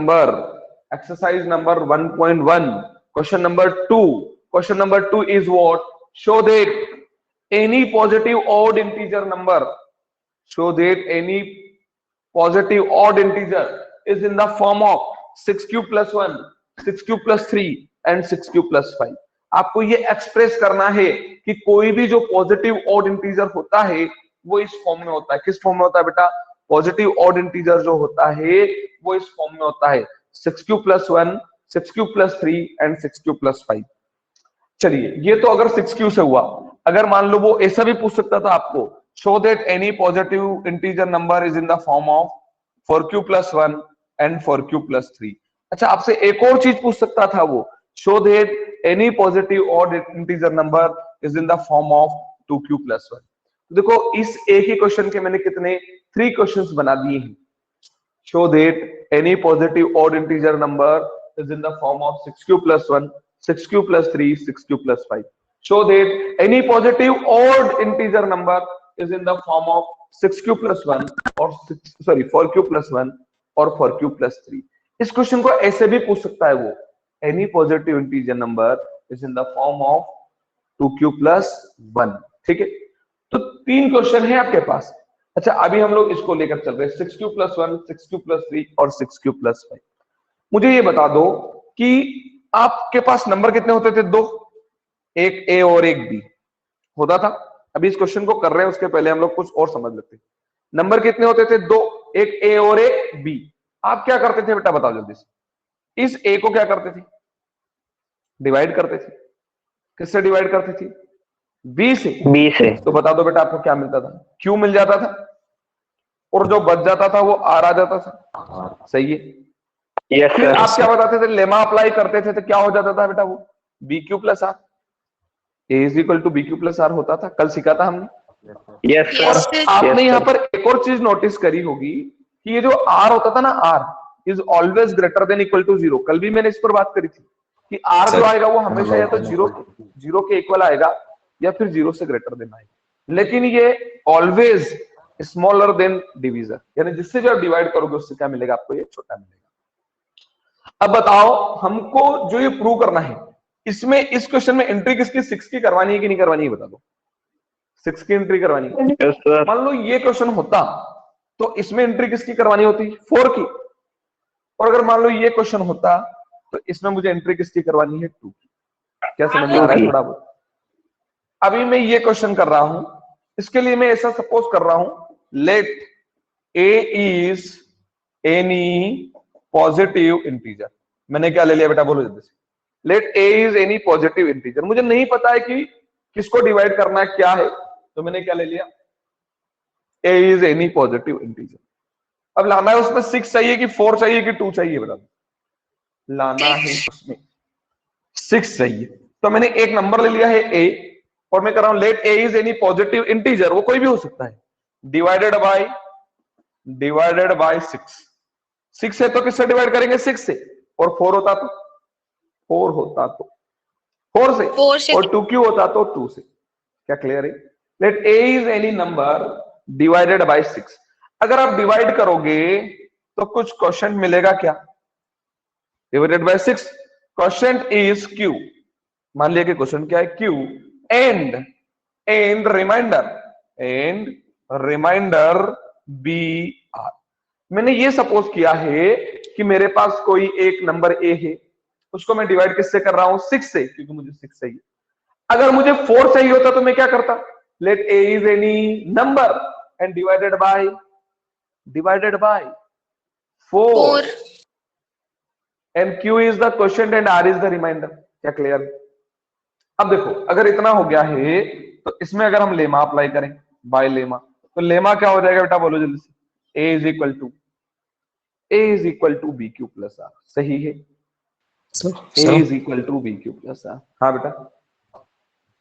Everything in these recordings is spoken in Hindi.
number, exercise number 1.1, question number 2. Question number 2 is what? Show that any positive odd integer number, show that any positive odd integer is in the form of 6 cube plus 1, 6 cube plus 3 and 6 cube plus 5. आपको ये एक्सप्रेस करना है कि कोई भी जो पॉजिटिव ऑड इंटीजर होता है वो इस फॉर्म में होता है। किस फॉर्म में होता है बेटा? पॉजिटिव ऑड इंटीजर जो होता है वो इस फॉर्म में होता है 6 cube plus 1, 6 cube plus 3 and 6 cube plus 5। चलिए, ये तो अगर 6 क्यू से हुआ। अगर मान लो वो ऐसा भी पूछ सकता था आपको, show that any positive integer number is in the form of 4 Q plus 1 and 4 Q plus 3। अच्छा, आपसे एक और चीज पूछ सकता था वो, show that any positive odd integer number is in the form of 2 Q plus 1। देखो, इस एक ही क्वेश्चन के मैंने कितने 3 क्वेश्चंस बना दिए हैं। Show that any positive odd integer number is in the form of 6 Q plus 1, 6 Q plus 3, 6 Q plus 5। Show that any positive odd integer number is in the form of 6 Q plus 1 और 4 क्यू प्लस 1 और 4 क्यू प्लस 3। इस क्वेश्चन को ऐसे भी पूछ सकता है वो, any positive integer number is in the form of 2 Q plus 1। ठीक है, तो 3 क्वेश्चन है आपके पास। अच्छा, अभी हम लोग इसको लेकर चल रहे हैं 6 क्यू प्लस 1, 6 क्यू प्लस 3 और 6 क्यू प्लस 5। मुझे ये बता दो कि आपके पास नंबर कितने होते थे? 2, एक ए और एक बी होता था। अभी इस क्वेश्चन को कर रहे हैं उसके पहले हम लोग कुछ और समझ लेते हैं। नंबर कितने होते थे? 2, एक ए और एक बी। आप क्या करते थे बेटा, बताओ जल्दी से। इस ए को क्या करते थे? डिवाइड करते थे। किससे डिवाइड करते थे? बी से। तो बता दो बेटा, आपको क्या मिलता था? क्यू मिल जाता था और जो बच जाता था वो आर आ जाता था। सही है। yes, फिर sir. आप क्या बताते थे? लेमा अप्लाई करते थे तो क्या हो जाता था बेटा? वो B Q plus R, A is equal to B Q plus R होता था। कल सीखा था हमने। yes, sir. और आपने यहाँ पर एक और चीज नोटिस करी होगी कि ये जो आर होता था ना, R is always greater than equal to 0। कल भी मैंने इस पर बात करी थी कि आर जो आएगा वो हमेशा या तो जीरो के इक्वल आएगा या फिर 0 से ग्रेटर देन आएगा। लेकिन ये ऑलवेज स्मॉलर देन डिवीजर, यानी जिससे जो आप डिवाइड करोगे उससे क्या मिलेगा आपको? ये छोटा मिलेगा। अब बताओ, हमको जो ये प्रूव करना है, इसमें इस क्वेश्चन में एंट्री किसकी? 6 की करवानी है कि नहीं करवानी है? बता दो। 6 की एंट्री करवानी है। yes, sir. मान लो ये क्वेश्चन होता तो इसमें एंट्री किसकी करवानी होती? 4 की। और अगर मान लो ये क्वेश्चन होता तो इसमें मुझे एंट्री किसकी करवानी है? 2 की। क्या समझ में आ रहा है थोड़ा बहुत? अभी मैं ये क्वेश्चन कर रहा हूं, इसके लिए मैं ऐसा सपोज कर रहा हूं, let A is any positive integer. मैंने क्या ले लिया बेटा? बोलो जल्दी से। Let A is any positive integer. मुझे नहीं पता है कि किसको डिवाइड करना है, क्या है, तो मैंने क्या ले लिया? ए इज एनी पॉजिटिव इंटीजर। अब लाना है उसमें 6 चाहिए कि 4 चाहिए कि 2 चाहिए? बता दो। लाना है उसमें 6 चाहिए, तो मैंने एक नंबर ले लिया है ए और मैं कर रहा हूं let A is any positive integer, वो कोई भी हो सकता है, डिवाइडेड बाय 6। 6 है तो किससे डिवाइड करेंगे? 6 से। और 4 होता तो 4 से, और 2 क्यू होता तो 2 से। क्या क्लियर है? Let A is any number divided by 6। अगर आप डिवाइड करोगे तो कुछ क्वेश्चन मिलेगा क्या? Divided by 6, question is Q. मान लिया कि क्वेश्चन क्या है? Q and remainder B R. मैंने ये सपोज किया है कि मेरे पास कोई एक नंबर ए है, उसको मैं डिवाइड किससे कर रहा हूं? 6 से, क्योंकि मुझे 6 चाहिए। अगर मुझे 4 चाहिए होता तो मैं क्या करता? Let A is any number and divided by 4 and Q is the question and R is the remainder. क्या क्लियर? अब देखो, अगर इतना हो गया है तो इसमें अगर हम लेमा अप्लाई करें, बाय लेमा, तो लेमा क्या हो जाएगा बेटा? बोलो जल्दी से। A is equal to B Q plus r. सही है? A is equal to B Q plus r. हाँ बेटा।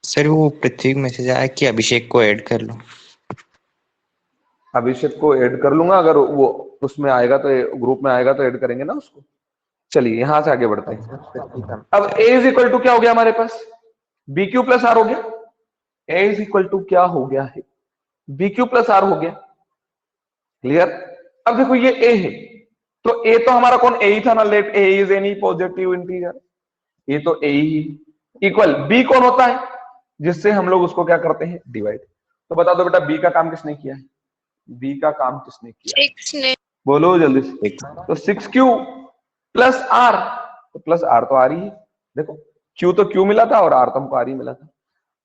सर वो पृथ्वी मैसेज आया कि अभिषेक को ऐड कर लो। अभिषेक को ऐड कर लूंगा, अगर वो उसमें आएगा तो ग्रुप में आएगा तो ऐड करेंगे ना उसको। चलिए यहां से आगे बढ़ते हैं। अब ए इज इक्वल टू क्या हो गया हमारे पास? बी क्यू प्लस आर हो गया। ए इज इक्वल टू क्या हो गया है? बी क्यू प्लस आर हो गया। क्लियर? अब देखो ये ए है, तो ए तो हमारा कौन, ए ही था ना, let A is any positive integer, ये तो ए ही इक्वल बी कौन होता है, जिससे हम लोग उसको क्या करते हैं, डिवाइड। तो बता दो बेटा बी का काम किसने किया है, बी का काम किसने किया है, 6 ने। बोलो जल्दी से। तो 6q प्लस आर, तो प्लस आर तो आ रही है, देखो q तो q मिला था और r तो हमको आर ही मिला था।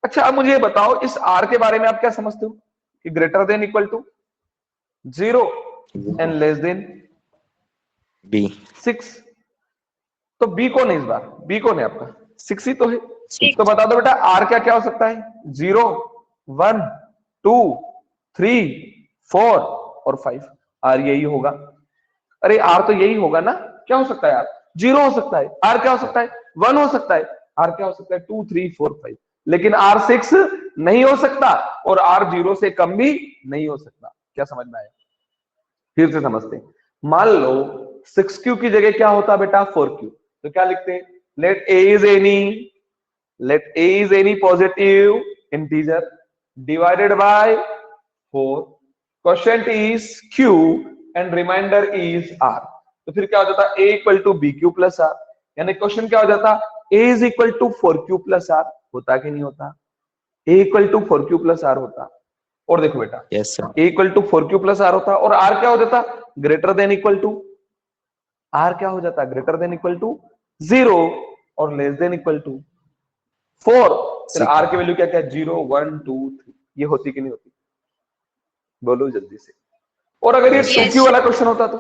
अच्छा अब मुझे ये बताओ इस r के बारे में आप क्या समझते हो, कि greater than equal to 0 and less than B 6। तो b कौन है इस बार, b कौन है आपका, 6 ही तो है। 6 तो बता दो बेटा r क्या क्या हो सकता है, 0 1 2 3 4 और 5, r यही होगा। अरे r तो यही होगा ना, क्या हो सकता है यार, 0 हो सकता है, r क्या हो सकता है 1 हो सकता है, r क्या हो सकता है 2 3 4 5, लेकिन r 6 नहीं हो सकता और r 0 से कम भी नहीं हो सकता। क्या समझ में आया, फिर से समझते हैं। मान लो 6q की जगह क्या होता बेटा 4q, तो क्या लिखते हैं, late a is any positive integer divided by 4, quotient is q and remainder is r। तो फिर क्या हो जाता a equal to B Q plus R, यानी क्वेश्चन क्या हो जाता a is equal to 4q plus R, होता कि नहीं होता, a equal to 4q plus R होता। और देखो बेटा yes sir, a equal to 4q plus R होता और r क्या हो जाता, greater than equal to, r क्या हो जाता, ग्रेटर देन इक्वल टू 0 और लेस देन इक्वल टू 4। फिर r की वैल्यू क्या क्या है, 0 1 2 3, ये होती कि नहीं होती, बोलो जल्दी से। और अगर ये Yes. 2q वाला क्वेश्चन होता तो,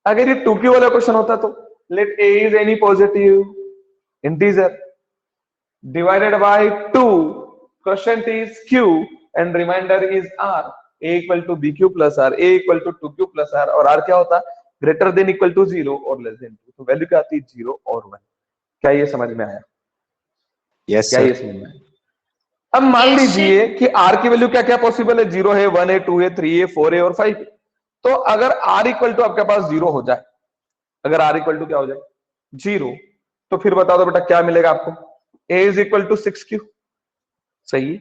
अगर ये 2q वाला क्वेश्चन होता तो let a is any positive integer divided by 2, quotient is q and remainder is r, a equal to bq plus r, a equal to 2q plus r, और r क्या होता, ग्रेटर देन इक्वल टू 0 और लेस देन 2, तो वैल्यू क्या आती है 0 और 1। क्या ये समझ में आया, यस क्या ये सर, समझ में आया। अब मान Yes, लीजिए कि r की वैल्यू क्या क्या पॉसिबल है, 0 है 1 है 2 है 3 है 4 है और 5 है। तो अगर r इक्वल टू आपके पास 0 हो जाए, अगर r इक्वल टू क्या हो जाए 0, तो फिर बता दो बेटा क्या मिलेगा आपको, a is equal to 6q, सही है।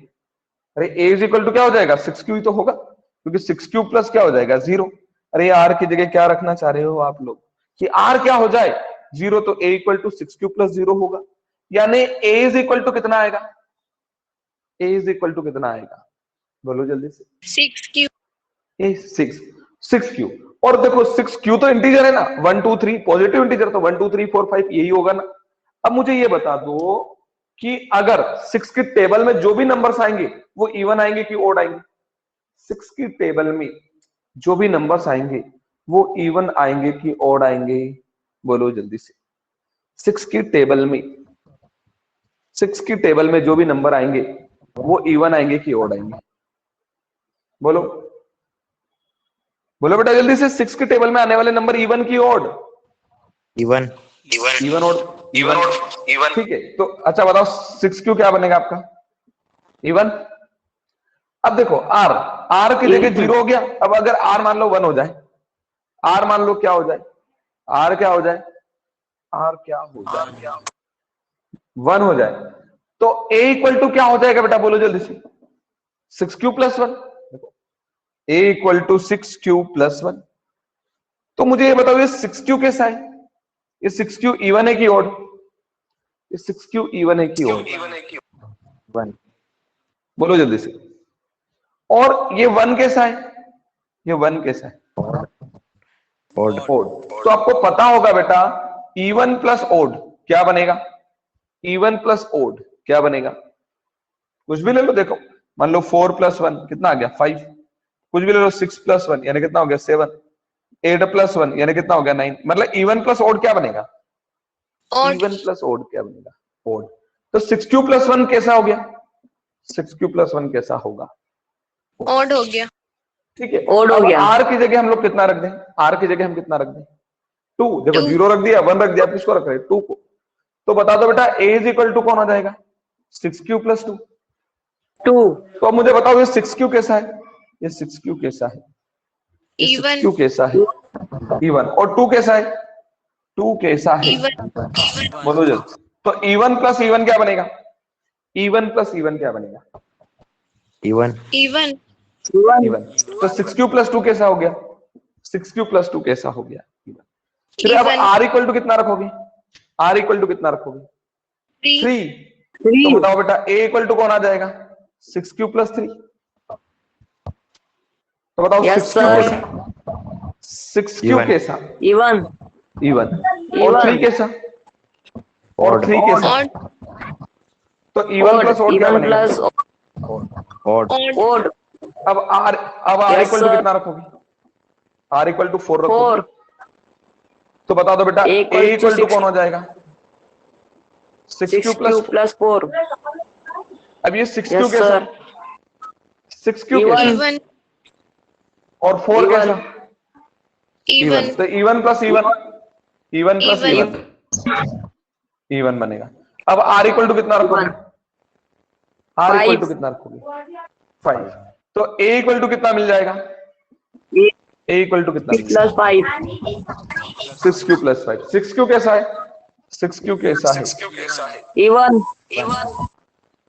अरे a इज इक्वल टू क्या हो जाएगा 6q ही तो होगा, क्योंकि 6q प्लस क्या हो जाएगा 0। अरे r की जगह क्या रखना चाह रहे हो आप लोग, कि r क्या हो जाए 0, तो a equal to 6q plus 0 होगा, यानी a इज इक्वल टू कितना आएगा, a इज इक्वल टू कितना आएगा, बोलो जल्दी से। 6q। ए 6q, और देखो 6q तो इंटीजर है ना, 1 2 3 पॉजिटिव इंटीजर, तो 1 2 3 4 5 यही होगा ना। अब मुझे ये बता दो कि अगर 6 की टेबल में जो भी नंबर्स आएंगे वो इवन आएंगे कि ओड आएंगे, 6 की टेबल में जो भी नंबर्स आएंगे वो इवन आएंगे कि ओड आएंगे, बोलो जल्दी से। 6 की टेबल में, 6 की टेबल में जो भी नंबर आएंगे वो इवन आएंगे कि ओड आएंगे, बोलो बोलो बेटा जल्दी से। 6 की टेबल में आने वाले नंबर इवन की odd, even even odd, even, ठीक है। तो अच्छा बताओ 6q क्या बनेगा आपका, इवन। अब देखो r की जगह 0 हो गया, अब अगर r मान लो 1 हो जाए, r मान लो क्या हो जाए, r क्या हो जाए, r क्या हो जाए 1 हो जाए, तो a इक्वल टू क्या हो जाएगा बेटा, बोलो जल्दी से। 6q प्लस 1, देखो a equal to 6q plus 1। तो मुझे ये बताओ ये 6q कैसा है, ये 6q इवन है कि ओड, ये 6q इवन है कि ओड, वन बोलो जल्दी से। और ये 1 कैसा है, ये 1 कैसा है, ओड ओड। तो आपको पता होगा बेटा इवन प्लस ओड क्या बनेगा, इवन प्लस ओड क्या बनेगा, कुछ भी ले लो, देखो मान लो 4 प्लस 1 कितना आ गया 5, कुछ भी ले लो 6 प्लस 1 यानी कितना हो गया 7, 8 प्लस 1 यानी कितना हो गया 9, मतलब इवन प्लस ओड क्या बनेगा, Odd. इवन प्लस ओड क्या बनेगा, ओड। तो 6q प्लस 1 कैसा हो गया, 6q प्लस 1 कैसा होगा, Odd हो गया। ठीक है। ओड हो अब गया। r की जगह हम लोग कितना रख दें, r की जगह हम कितना रख दें 2, देखो 2. 0 रख दिया 1 रख दिया, किसको रख रहे 2 को। तो बता दो बेटा a इज इक्वल टू कौन हो जाएगा 6q प्लस 2। 2 तो अब मुझे बताओ ये 6q कैसा है, ये 6q कैसा है, ये Even. 6q कैसा है, इवन। और 2 कैसा है, 2 कैसा है, Even. बोलो जल्दी। तो इवन प्लस इवन क्या बनेगा, इवन प्लस इवन क्या बनेगा, इवन Even. इवन। तो 6q प्लस 2 कैसा हो गया, 6q प्लस 2 कैसा हो गया, इवन। फिर अब Even. आर इक्वल टू कितना रखोगे? आर इक्वल टू कितना रखोगे? 3. 3। 3 तो बताओ बेटा ए इक्वल टू कौन आ जाएगा? 6q plus 3। तो बताओ Yes, 6q sir. कैसा? 6q Even. कैसा? even even. और 3 Even. कैसा? और Odd. 3 कैसा? Odd. तो इवन प्लस odd ओड क्या even बनेगा? plus Odd. Odd. odd अब R Yes, equal to sir. कितना रखोगे? आर इक्वल टू 4 रखोगे। 4 तो बता दो बेटा A A equals to equal to 6. कौन हो जाएगा? 6q 6q plus. plus 4 अब ये 6q yes कैसा? sir 6q Even. कैसा? Even. और 4 Even. कैसा? Even. तो even plus even, even plus Even. Even, even बनेगा। अब आर इक्वल टू कितना रखोगे? आर इक्वल टू 5 कितना रखोगे? 5। तो ए इक्वल टू कितना मिल जाएगा? ए इक्वल टू कितना 6 मिल plus जाएगा? 5 6q प्लस 5। 6q कैसा है? 6q कैसा है? even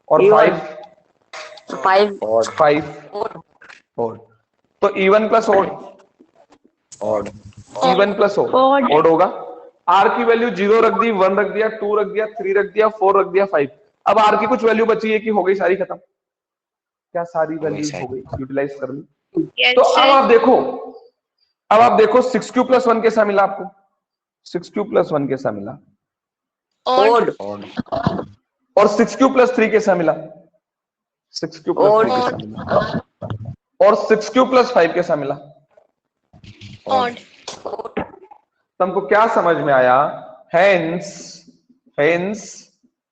और Even. 5 5 ओड। तो even plus odd, Odd. Even plus odd, Odd. Odd होगा। आर की वैल्यू 0 रख दी, 1 रख दिया, 2 रख दिया, 3 रख दिया, 4 रख दिया, 5। अब आर की कुछ वैल्यू बची है कि हो गई सारी खत्म? क्या सारी वैल्यूज सारी। हो गई, यूटिलाइज कर ली? Yes, तो अब sir. आप देखो, अब आप देखो 6q प्लस 1 कैसा मिला आपको? 6q प्लस 1 कैसा मिला? Odd. odd Odd. और 6q प्लस 3 कैसा मिला? 6q plus 3 Odd. कैसा मिला? और 6q प्लस 5 कैसा मिला? Odd. तो हमको क्या समझ में आया? हेंस, हेंस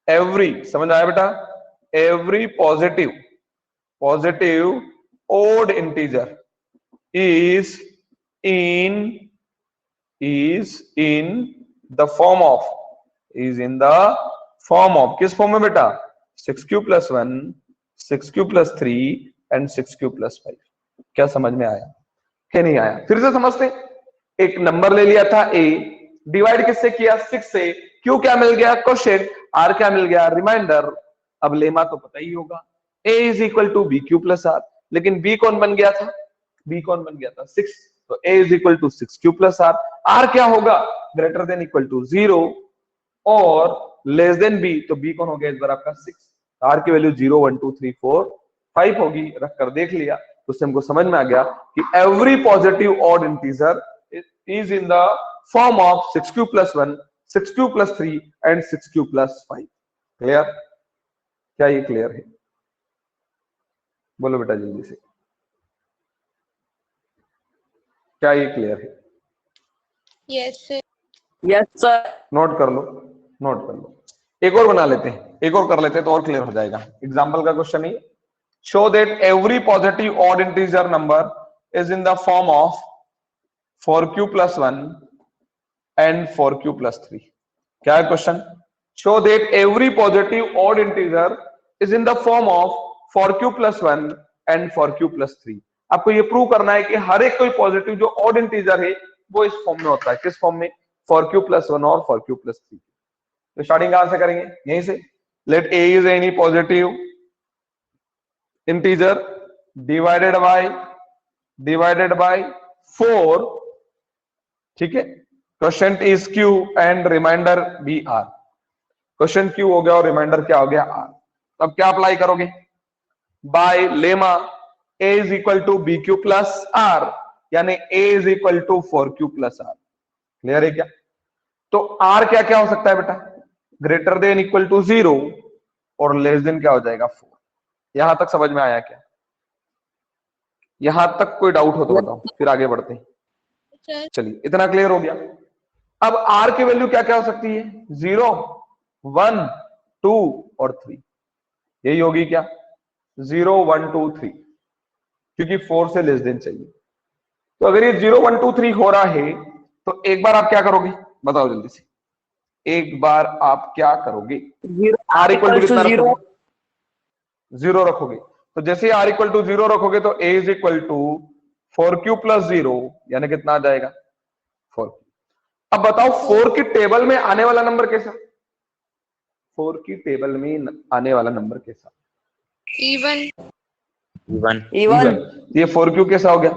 एवरी, समझ आया बेटा? Every positive, positive odd integer is in the form of, is in the form of, किस फॉर्म में बेटा? 6q plus 1, 6q plus 3 and 6q plus 5। क्या समझ में आया कि नहीं आया? फिर से समझते। एक नंबर ले लिया था a, डिवाइड किससे किया? 6 से। q क्या मिल गया? क्वेश्चन। r क्या मिल गया? रिमाइंडर। अब लेमा तो पता ही होगा, a is equal to B Q plus R. लेकिन b कौन बन गया था? b कौन बन गया था? 6। तो a is equal to 6q plus R. r क्या होगा? ग्रेटर देन इक्वल टू 0 और लेस देन b। तो b कौन हो गया इस बार आपका? 6। r की वैल्यू 0 1 2 3 4 5 होगी। रख कर देख लिया तो उससे हमको समझ में आ गया कि every positive odd integer is in the form of 6q plus 1, 6q plus 3 and 6q plus 5। Clear? क्या ये क्लियर है? बोलो बेटा जल्दी से, क्या ये क्लियर है? Yes, sir. yes sir note कर लो, नोट कर लो। एक और बना लेते हैं, एक और कर लेते हैं तो और क्लियर हो जाएगा। एग्जाम्पल का क्वेश्चन है, show that every positive odd integer number is in the form of 4q plus 1 and 4q plus 3। क्या है question? Show that every positive odd integer is in the form of 4q plus 1 and 4q plus 3। आपको ये प्रूव करना है कि हर एक कोई पॉजिटिव जो ऑड इंटीजर है वो इस फॉर्म में होता है। किस फॉर्म में? 4q plus 1 और 4q plus 3। तो स्टार्टिंग कहां से करेंगे? यहीं से। Let a is any positive integer divided by 4, ठीक है। Question is q and remainder B R. Question q हो गया और रिमाइंडर क्या हो गया? r। अब क्या अप्लाई करोगे? By lemma a is equal to B Q plus R, यानी a is equal to 4q plus R. Clear है क्या? तो r क्या क्या हो सकता है बेटा? ग्रेटर देन इक्वल टू 0 और लेस देन क्या हो जाएगा? 4। यहां तक समझ में आया क्या? यहां तक कोई डाउट हो तो बताओ, फिर आगे बढ़ते हैं। Sir. चलिए इतना क्लियर हो गया। अब r की वैल्यू क्या क्या हो सकती है? 0 1 2 और 3। यही होगी क्या? 0 1 2 3, क्योंकि 4 से लेस देन चाहिए। तो अगर ये 0 1 2 3 हो रहा है तो एक बार आप क्या करोगे? बताओ जल्दी से, एक बार आप क्या करोगे? 0 r equal to equals to कितना 0 रखोगे? 0 रखोगे। तो जैसे r इक्वल टू 0 रखोगे तो a is equal to 4q plus 0, यानी कितना आ जाएगा? 4। अब बताओ 4 की टेबल में आने वाला नंबर कैसा? 4 की टेबल में आने वाला नंबर कैसा? Even. Even. even ये 4q कैसा हो गया?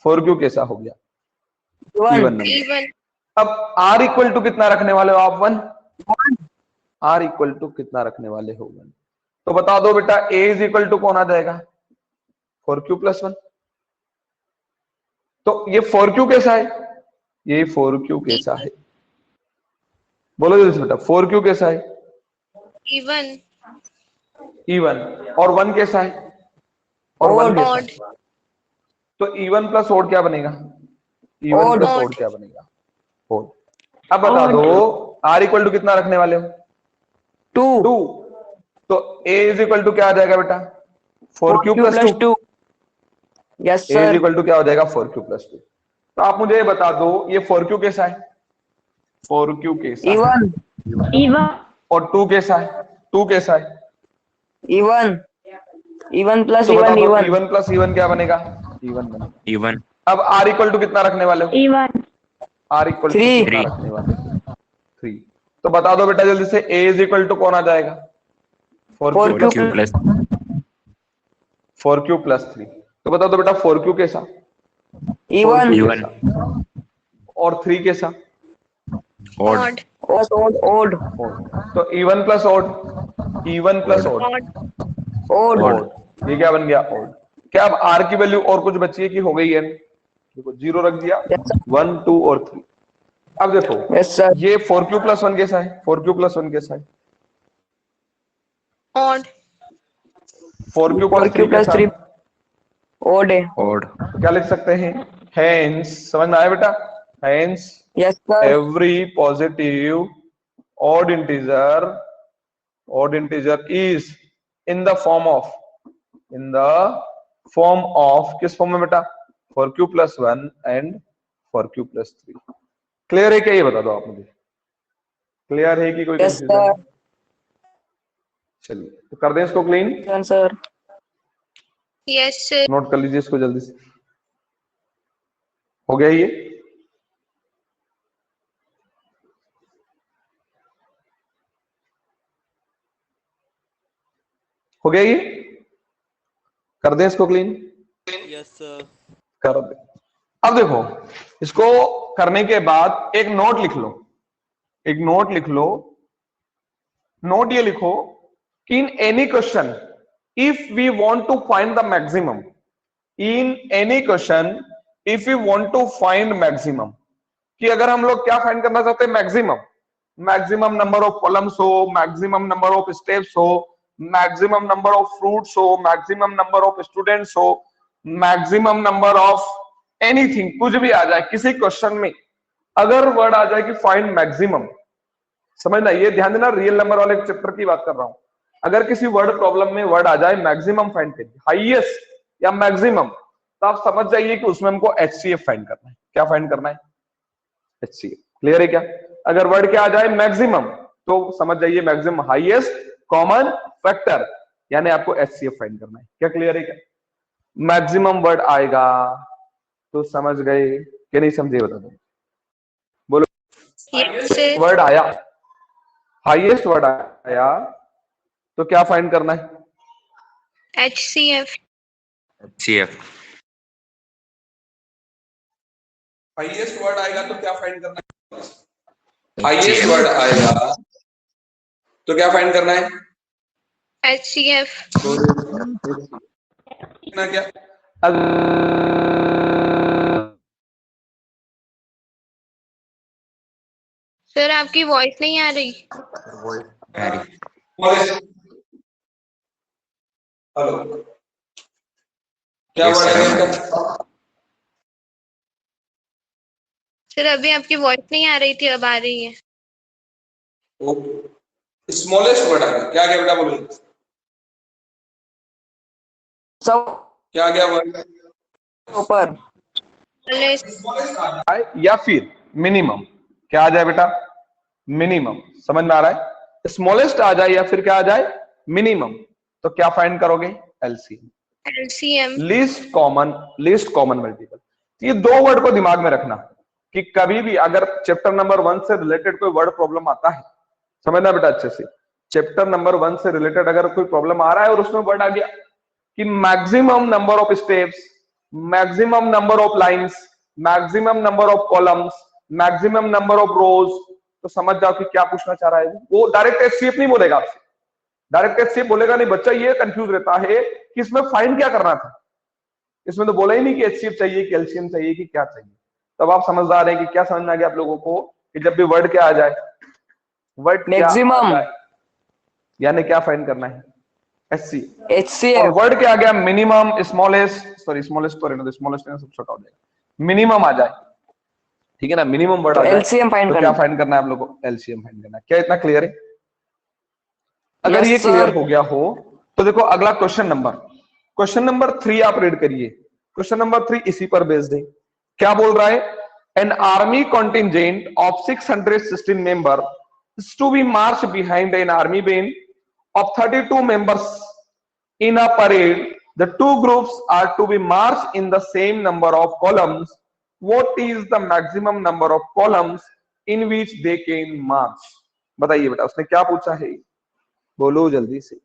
4q कैसा हो गया? even even number. Even. अब r इक्वल टू कितना रखने वाले हो आप? 1। r इक्वल टू कितना रखने वाले हो? 1। तो बता दो बेटा a इज इक्वल टू कौन आ जाएगा? 4q plus 1। तो ये 4q कैसा है? ये 4q कैसा है? बोलो जल्दी से बेटा, 4q कैसा है? even, even. और 1 कैसा है? और 1 Odd. कैसा है? तो इवन प्लस ओड क्या बनेगा? Even Odd. प्लस ओड क्या बनेगा? ओड। अब बता दो r इक्वल टू कितना रखने वाले हो? 2 2। तो a इज इक्वल टू क्या आ जाएगा बेटा? 4q plus 2। 2 yes a is sir equal to क्या हो जाएगा? 4q plus 2। तो आप मुझे ये बता दो ये 4q कैसा है? 4q कैसा है? इवन और 2 कैसा है? 2 कैसा है? इवन प्लस तो बता even though even even plus even क्या बनेगा? इवन बनेगा। इवन। अब r इक्वल टू कितना रखने वाले हो? इवन r इक्वल टू 3 कितना रखने वाले हो? 3। तो बता दो बेटा जल्दी से a इज इक्वल टू कौन आ जाएगा? 4q 4q plus plus 4q plus 3। तो बता दो बेटा 4q कैसा? Even 4q even. कैसा? और 3 कैसा? odd odd, ओड तो even plus odd. Even plus odd. odd, odd odd. ये क्या बन गया? ओड। क्या अब r की वैल्यू और कुछ बची है कि हो गई है? देखो 0 रख दिया, 1 2 और 3। अब देखो यस सर ये 4q प्लस 1 कैसा है? 4q प्लस 1 कैसा है? odd, 4q plus 4q 3 plus कैसा? 3 ओड है odd तो क्या लिख सकते हैं? हेंस, समझ में आया बेटा? Hence yes sir every positive odd integer is in the form of किस फॉर्म में बेटा? 4q plus 1 and 4q plus 3। Clear है क्या? ये बता दो आप मुझे, क्लियर है कि कोई यस कंफ्यूजन है? सर चलिए तो कर दें इसको clean. Sir yes sir, note कर लीजिए इसको जल्दी से। हो गया ये? हो गया ये? कर दें इसको क्लीन। Yes sir. कर दे। अब देखो इसको करने के बाद एक नोट लिख लो। एक नोट लिख लो। नोट ये लिखो कि in any question if we want to find the maximum, in any question if we want to find maximum, कि अगर हम लोग क्या फाइंड करना चाहते हैं? Maximum. Maximum number of columns हो, मैक्सिमम नंबर ऑफ स्टेप्स हो, मैक्सिमम नंबर ऑफ फ्रूट्स हो, मैक्सिमम नंबर ऑफ स्टूडेंट्स हो, मैक्सिमम नंबर ऑफ एनीथिंग, कुछ भी आ जाए किसी क्वेश्चन में, अगर वर्ड आ जाए कि फाइंड मैक्सिमम, समझना ये ध्यान देना, रियल नंबर वाले चैप्टर की बात कर रहा हूं। अगर किसी वर्ड प्रॉब्लम में वर्ड आ जाए मैक्सिमम फाइंड करिए, हाईएस्ट या मैक्सिमम, तो आप समझ जाइए कि उसमें हमको एचसीएफ फाइंड करना है। क्या फाइंड करना है? एचसीएफ। क्लियर है क्या? अगर वर्ड क्या आ जाए? मैक्सिमम, तो समझ जाइए मैक्सिमम हाईएस्ट कॉमन फैक्टर, यानी आपको एचसीएफ फाइंड करना है। क्या क्लियर है क्या? मैक्सिमम वर्ड आएगा तो समझ गए कि नहीं समझे? बता दो, बोलो। yes sir, वर्ड आया, हाईएस्ट वर्ड आया तो क्या फाइंड करना है? HCF, CF हाईएस्ट वर्ड आएगा तो क्या फाइंड करना है? हाईएस्ट वर्ड आएगा तो क्या फाइंड करना है? HCF, ना क्या? सर आपकी वॉइस नहीं आ रही। हेलो, क्या Yes, वर्ड sir. है इसका? सर अभी आपकी वॉइस नहीं आ रही थी, अब आ रही है। स्मॉलेस्ट वर्ड आ गया। क्या गया बेटा? बोलो सब क्या गया वर्ड? ऊपर या फिर मिनिमम, क्या आ जाए बेटा? मिनिमम। समझ में आ रहा है? स्मॉलेस्ट आ जाए या फिर क्या आ जाए? मिनिमम। तो क्या फाइंड करोगे? LCM, LCM, least common multiple. ये दो वर्ड को दिमाग में रखना कि कभी भी अगर चैप्टर नंबर 1 से रिलेटेड कोई वर्ड प्रॉब्लम आता है, समझना बेटा अच्छे से, चैप्टर नंबर 1 से रिलेटेड अगर कोई प्रॉब्लम आ रहा है और उसमें वर्ड आ गया कि maximum number of steps, maximum number of lines, maximum number of columns, maximum number of रोज, तो समझ जाओ कि क्या पूछना चाह रहा है वो। डायरेक्ट एचसीएफ नहीं बोलेगा आपसे, डायरेक्ट एचसीएफ बोलेगा नहीं। बच्चा ये कंफ्यूज रहता है कि इसमें फाइंड क्या करना था, इसमें तो बोला ही नहीं कि एचसीएफ चाहिए कि एलसीएम चाहिए कि क्या चाहिए। तब आप समझदार हैं कि क्या समझ में आ गया आप लोगों को कि जब भी वर्ड क्या आ जाए, वर्ड मैक्सिमम यानी क्या फाइंड करना है, एचसीएफ। और HCF वर्ड क्या आ गया, मिनिमम, स्मॉलेस्ट, सॉरी स्मॉलेस्ट तो रहने दो, स्मॉलेस्ट सब छोटा हो जाएगा, मिनिमम आ जाए, ठीक है ना, मिनिमम वर्ड आ जाए LCM फाइंड तो करना क्या फाइंड करना है आप लोगों को, एलसीएम फाइंड करना है। क्या इतना क्लियर है? अगर Yes, ये sir. क्लियर हो गया हो तो देखो अगला क्वेश्चन नंबर 3 आप रीड करिए। क्वेश्चन नंबर 3 इसी पर बेस्ड है। क्या बोल रहा है, an army contingent of 616 member is to be marched behind an army band of 32 members in a parade. The two groups are to be marched in the same number of columns. What is the maximum number of columns in which they can march? बताइए बेटा, उसने क्या पूछा है, बोलो जल्दी से।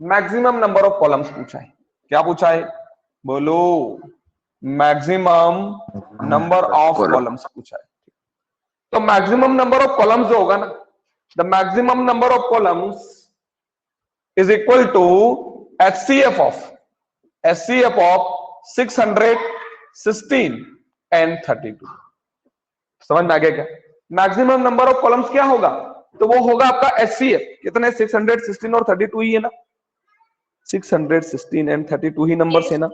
मैक्सिमम नंबर ऑफ कॉलम्स पूछा है। क्या पूछा है, बोलो, मैक्सिमम नंबर ऑफ कॉलम्स पूछा है। तो मैक्सिमम नंबर ऑफ कॉलम्स जो होगा ना, the maximum number of columns is equal to HCF of 616 and 32। समझ में आ गया क्या? मैक्सिमम नंबर ऑफ कॉलम्स क्या होगा, तो वो होगा आपका एचसीएफ। कितने, 616 और 32 ही है ना, 616 एंड 32 ही नंबर है ना।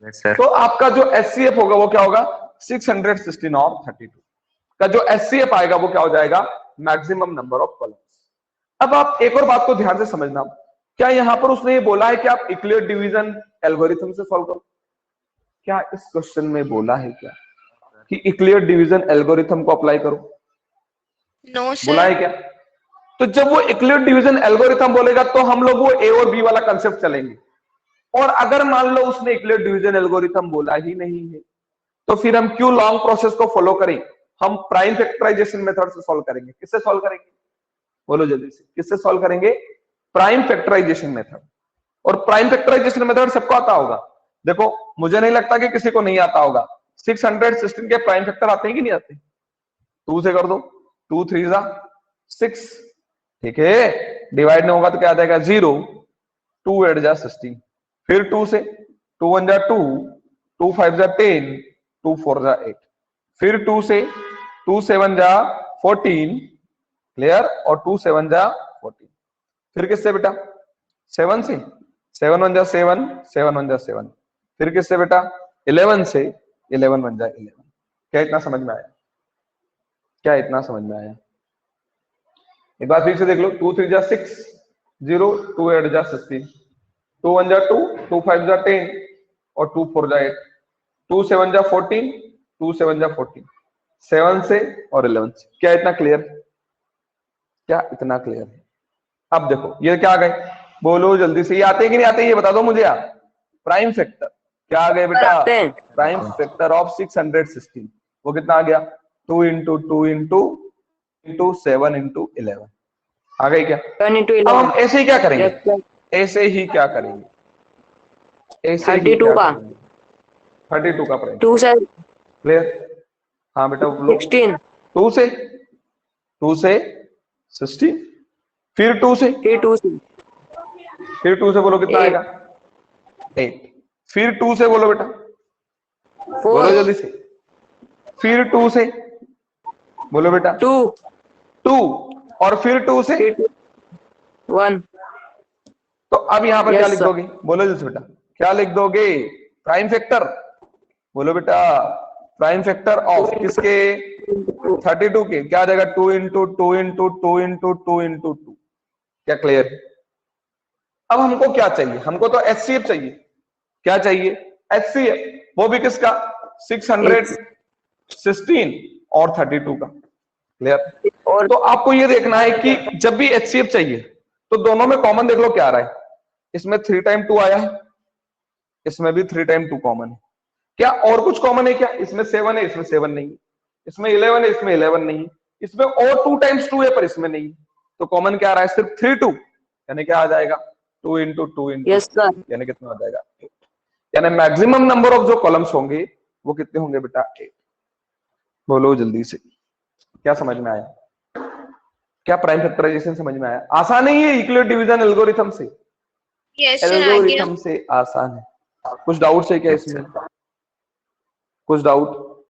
सर तो आपका जो एचसीएफ होगा वो क्या होगा, 616 और 32 का जो एचसीएफ आएगा वो क्या हो जाएगा, मैक्सिमम नंबर ऑफ कॉलम्स। अब आप एक और बात को ध्यान से समझना, क्या यहां पर उसने ये बोला है कि आप इक्लियर डिवीजन एल्गोरिथम से सॉल्व करो? क्या इस क्वेश्चन में बोला है क्या कि इक्लियर डिवीजन एल्गोरिथम को अप्लाई करो? नो बोला है सर। क्या? तो जब वो इक्लियर डिवीजन एल्गोरिथम बोलेगा तो हम लोग वो ए और बी वाला कंसेप्ट चलेंगे। और अगर मान लो उसने इक्लियर डिवीजन एल्गोरिथम बोला ही नहीं है तो फिर हम क्यों लॉन्ग प्रोसेस को फॉलो करें? हम प्राइम फैक्टराइजेशन मेथड से सॉल्व करेंगे। किससे सॉल्व करेंगे, बोलो जल्दी से, किससे सॉल्व करेंगे? Prime factorisation method. और प्राइम फैक्टराइजेशन मेथड सबको आता होगा। देखो मुझे नहीं लगता कि किसी को नहीं आता होगा। 616 के प्राइम फैक्टर आते हैं कि नहीं आते? 2 से कर दो, 2 3 जा 6, ठीक है। डिवाइड नहीं होगा तो क्या आ जाएगा, 0, 2 8 जा 16, फिर 2 से, 2 1 जा 2, 2 5 जा 10, 2 4 जा 8, फिर 2 से, 2 7 जा 14, क्लियर, और 2 7 जा 14, फिर किससे बेटा, 7 से, 7 1 जा 7, 7 1 जा 7, फिर किससे बेटा, 11 से, 11 1 जा 11। क्या इतना समझ में आया? क्या इतना समझ में आया? एक बार फिर से देख लो, 2 3 जा 6, 0 2 8 जा 16, 2 1 जा 2, 2 5 जा 10, और 2 4 जा 8, 2 7 जा 14, 2 7 जा 14, 7 से और 11 से। क्या इतना क्लियर? क्या इतना क्लियर है? अब देखो ये क्या आ गए, बोलो जल्दी से, ये आते हैं कि नहीं आते, ये बता दो मुझे आप। प्राइम फैक्टर क्या आ गए बेटा, प्राइम फैक्टर ऑफ 616, वो कितना आ गया, 2 into 2 into 7 into 11 आ गई क्या? 10 into अब हम 11 ऐसे ही क्या करेंगे, Yes, sir. ऐसे ही क्या करेंगे, ऐसे ही 32 क्या का। करेंगे? 32 का प्राइम 2 से क्लियर? हाँ बेटा बोलो, 16 2 से 16, फिर 2 से, फिर 2 से फिर 2 से बोलो कितना 8, आएगा, 8, फिर 2 से बोलो बेटा, 4 बोलो जल्दी से, फिर 2 से बोलो बेटा, 2 2, और फिर 2 से, फिर 1। तो अब यहां पर Yes, क्या लिख sir. दोगे, बोलो जल्दी से बेटा, क्या लिख दोगे? प्राइम फैक्टर, बोलो बेटा, प्राइम फैक्टर ऑफ किसके, 32 के, क्या आ जाएगा, 2 into 2 into 2 into 2 into 2। क्या क्लियर? अब हमको क्या चाहिए, हमको तो एचसीएफ चाहिए। क्या चाहिए, एचसीएफ, वो भी किसका, 616 और 32 का। क्लियर? और तो आपको ये देखना है कि जब भी एचसीएफ चाहिए तो दोनों में कॉमन देख लो क्या आ रहा है। इसमें 3 टाइम 2 आया है, इसमें भी 3 टाइम 2 कॉमन है। क्या और कुछ कॉमन है क्या? इसमें 7 है, इसमें 7 नहीं, इसमें 11 है, इसमें 11 नहीं, इसमें और 2 टाइम्स 2 है पर इसमें नहीं। तो कॉमन क्या आ रहा है, सिर्फ 3 2, यानी क्या आ जाएगा, 2 into 2 into यस सर, यानी कितना आ जाएगा, 8। यानी मैक्सिमम नंबर ऑफ जो कॉलम्स होंगे वो कितने होंगे बेटा, 8। बोलो जल्दी से, क्या समझ में आया? क्या प्राइम फैक्टराइजेशन समझ में आया? आसान नहीं है, यूक्लिड डिवीजन एल्गोरिथम से, यस सर, आ गया। एल्गोरिथम से आसान है। कुछ डाउट है क्या इसमें? कुछ डाउट?